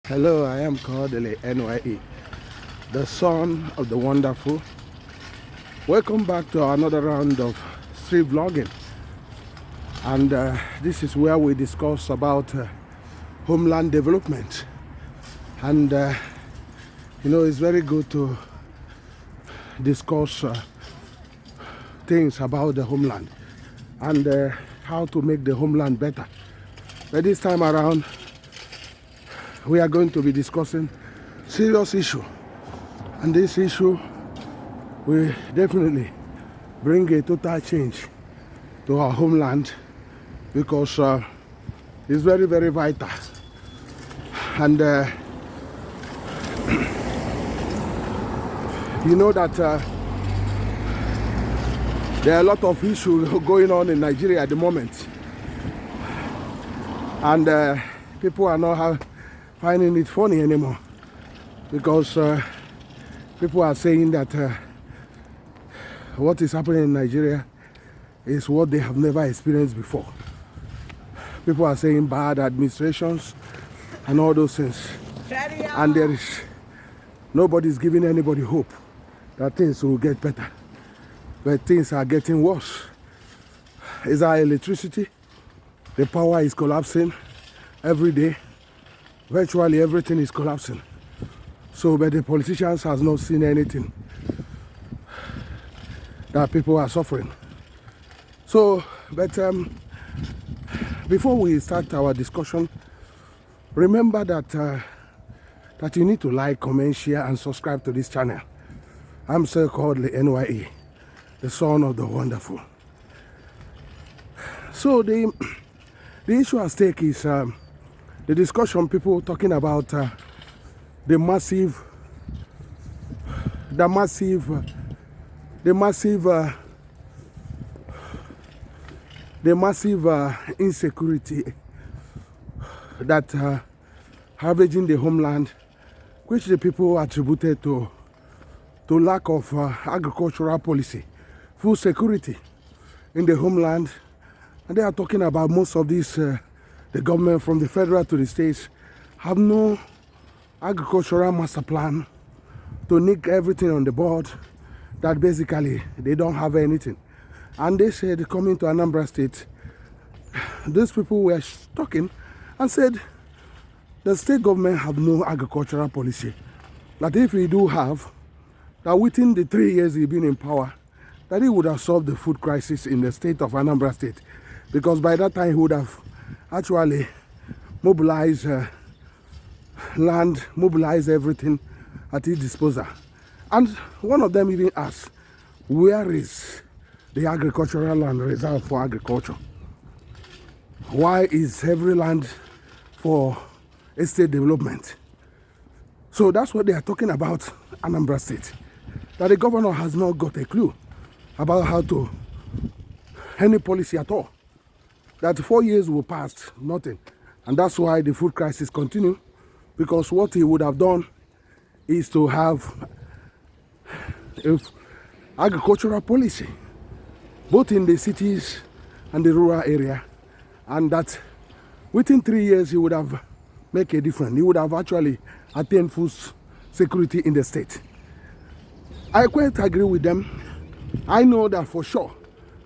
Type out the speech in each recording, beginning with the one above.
Hello, I am Kodili-nye, the son of the wonderful. Welcome back to another round of street vlogging. And this is where we discuss about homeland development. And it's very good to discuss things about the homeland and how to make the homeland better. But this time around, we are going to be discussing serious issue, and this issue will definitely bring a total change to our homeland because it's very, very vital. And you know that there are a lot of issues going on in Nigeria at the moment, and people are not finding it funny anymore because people are saying that what is happening in Nigeria is what they have never experienced before. People are saying bad administrations and all those things, and nobody's giving anybody hope that things will get better, but things are getting worse. Is our electricity? The power is collapsing every day. Virtually everything is collapsing. So, but the politicians has not seen anything that people are suffering. So, but before we start our discussion, remember that that you need to like, comment, share, and subscribe to this channel. I'm Sir Kodili-nye, the son of the wonderful. So the issue at stake is the discussion, people talking about the massive insecurity that ravaging the homeland, which the people attributed to lack of agricultural policy, food security in the homeland. And they are talking about most of these the government, from the federal to the states, have no agricultural master plan to nick everything on the board, that basically they don't have anything. And they said, coming to Anambra State, these people were talking and said the state government have no agricultural policy. That if we do have, that within the 3 years he's been in power, that he would have solved the food crisis in the state of Anambra State. Because by that time he would have actually mobilize land, mobilize everything at his disposal. And one of them even asked, where is the agricultural land reserved for agriculture? Why is every land for estate development? So that's what they are talking about Anambra State. That the governor has not got a clue about how to, any policy at all. That 4 years will pass, nothing. And that's why the food crisis continues, because what he would have done is to have agricultural policy, both in the cities and the rural area, and that within 3 years he would have made a difference. He would have actually attained food security in the state. I quite agree with them. I know that for sure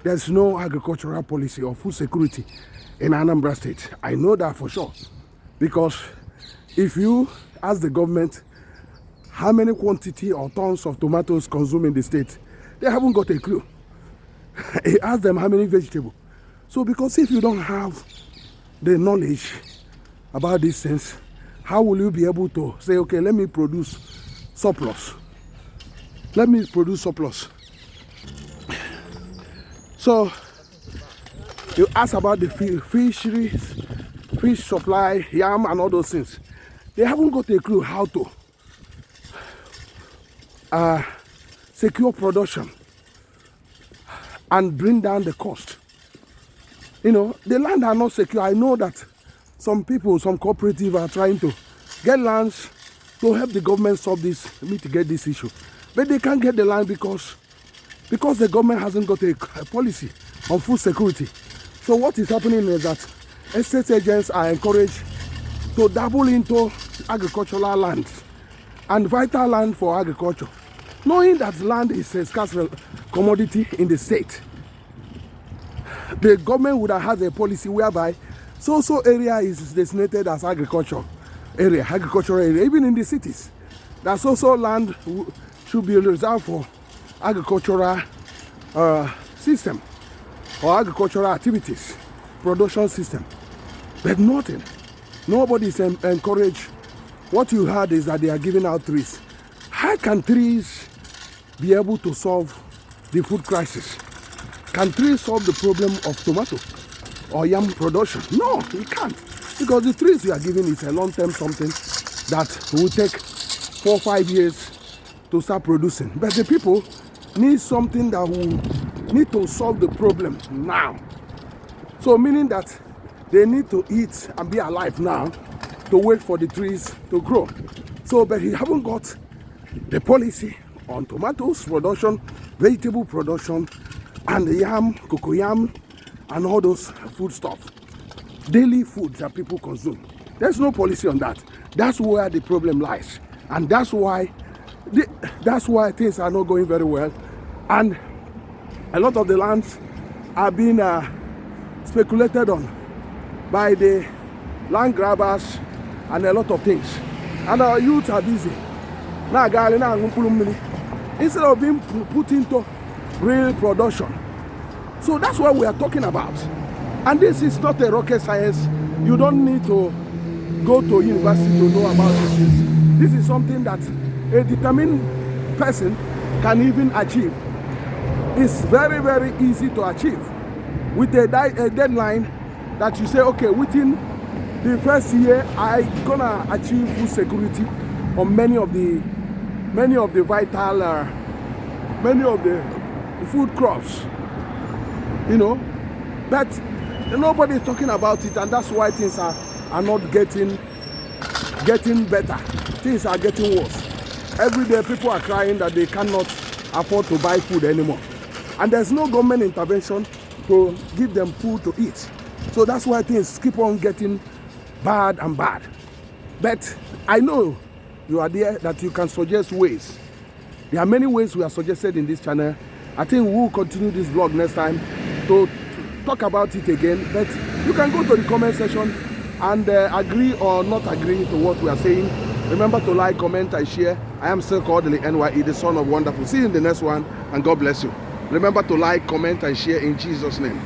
there's no agricultural policy or food security in Anambra State. I know that for sure. Because if you ask the government how many quantity or tons of tomatoes consumed in the state, they haven't got a clue. Ask them how many vegetables. So because if you don't have the knowledge about these things, how will you be able to say, okay, let me produce surplus? Let me produce surplus. So you ask about the fisheries, fish supply, yam, and all those things. They haven't got a clue how to secure production and bring down the cost. The land are not secure. I know that some people, some cooperatives are trying to get lands to help the government solve this, mitigate this issue. But they can't get the land because the government hasn't got a policy on food security. So what is happening is that estate agents are encouraged to dabble into agricultural land and vital land for agriculture, knowing that land is a scarce commodity in the state. The government would have had a policy whereby so area is designated as agricultural area, even in the cities. That so land should be reserved for agricultural system or agricultural activities, production system. But nothing. Nobody is encouraged. What you heard is that they are giving out trees. How can trees be able to solve the food crisis? Can trees solve the problem of tomato or yam production? No, it can't. Because the trees you are giving is a long-term something that will take 4 or 5 years to start producing. But the people need something that will need to solve the problem now. So meaning that they need to eat and be alive now to wait for the trees to grow. So, but he haven't got the policy on tomatoes production, vegetable production, and yam, cocoyam, and all those food stuff. Daily food that people consume. There's no policy on that. That's where the problem lies. And that's why things are not going very well. And a lot of the lands are being speculated on by the land grabbers and a lot of things. And our youth are busy. Instead of being put into real production. So that's what we are talking about. And this is not a rocket science. You don't need to go to university to know about these things. This is something that a determined person can even achieve. It's very, very easy to achieve. With a deadline that you say, okay, within the first year, I'm gonna achieve food security on many of the vital, many of the food crops, you know. But nobody is talking about it, and that's why things are not getting better. Things are getting worse. Every day people are crying that they cannot afford to buy food anymore. And there's no government intervention to give them food to eat. So that's why things keep on getting bad and bad. But I know you are there, that you can suggest ways. There are many ways we are suggested in this channel. I think we will continue this vlog next time to talk about it again. But you can go to the comment section and agree or not agree to what we are saying. Remember to like, comment, and share. I am still Kodili-nye, the son of wonderful. See you in the next one, and God bless you. Remember to like, comment, and share in Jesus' name.